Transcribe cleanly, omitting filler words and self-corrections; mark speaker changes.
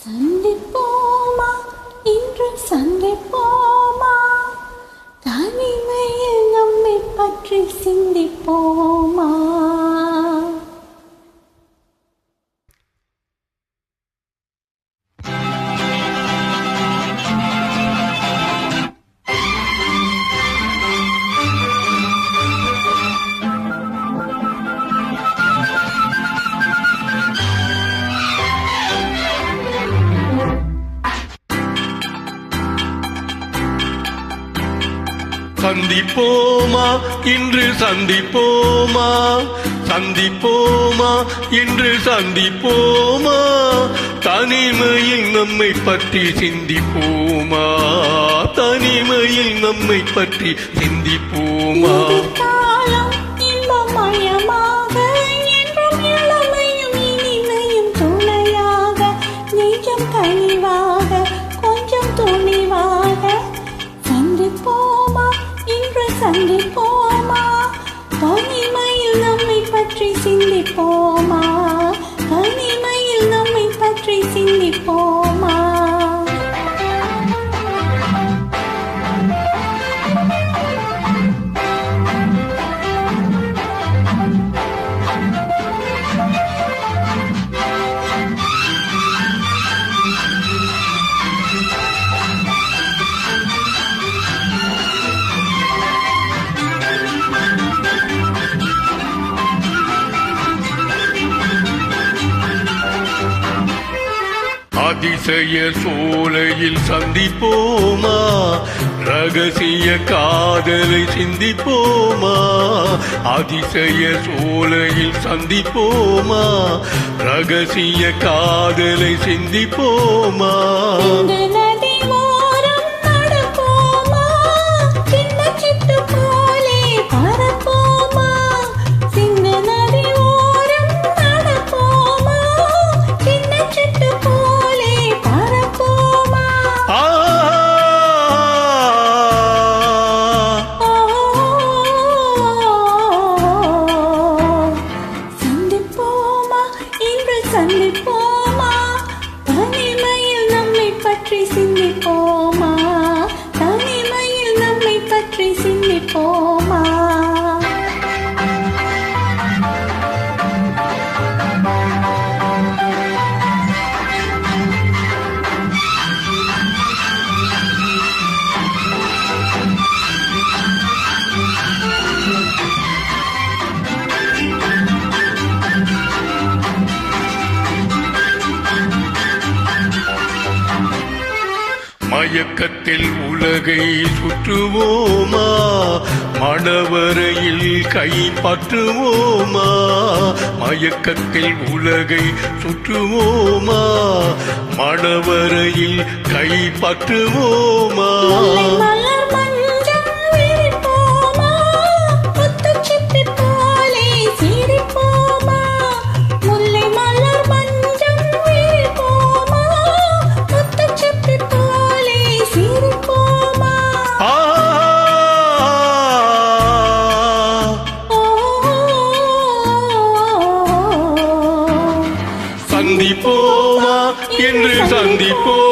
Speaker 1: சந்திப்போமா இன்று சந்திப்போமா, தனிமையில் நம்மை பற்றி சிந்திப்போமா.
Speaker 2: சந்திப்போமா இன்று சந்திப்போமா, சந்திப்போமா இன்று சந்திப்போமா, தனிமையில் நம்மை பற்றி சிந்திப்போமா, தனிமையில் நம்மை பற்றி சிந்திப்போமா.
Speaker 1: சந்திப்போமா தனிமையில் நம்மை பற்றி சிந்திப்போமா, தனிமையில் நம்மை பற்றி சிந்திப்போமா.
Speaker 2: அதிசய சோலையில் சந்திப்போமா, ரகசிய காதலை சிந்திப்போமா, அதிசய சோலையில் சந்திப்போமா, ரகசிய காதலை சிந்திப்போமா.
Speaker 1: சந்திப்போமா தனிமையில் நம்மை பற்றி சிந்திப்போமா, தனிமையில் நம்மை பற்றி சிந்திப்போமா.
Speaker 2: மயக்கத்தில் உலகை சுற்றுவோமா, மணவரையில் கைப்பற்றுவோமா, மயக்கத்தில் உலகை சுற்றுவோமா, மணவரையில் கைப்பற்றுவோமா. சந்திப்போமா என்று சந்திப்போம்.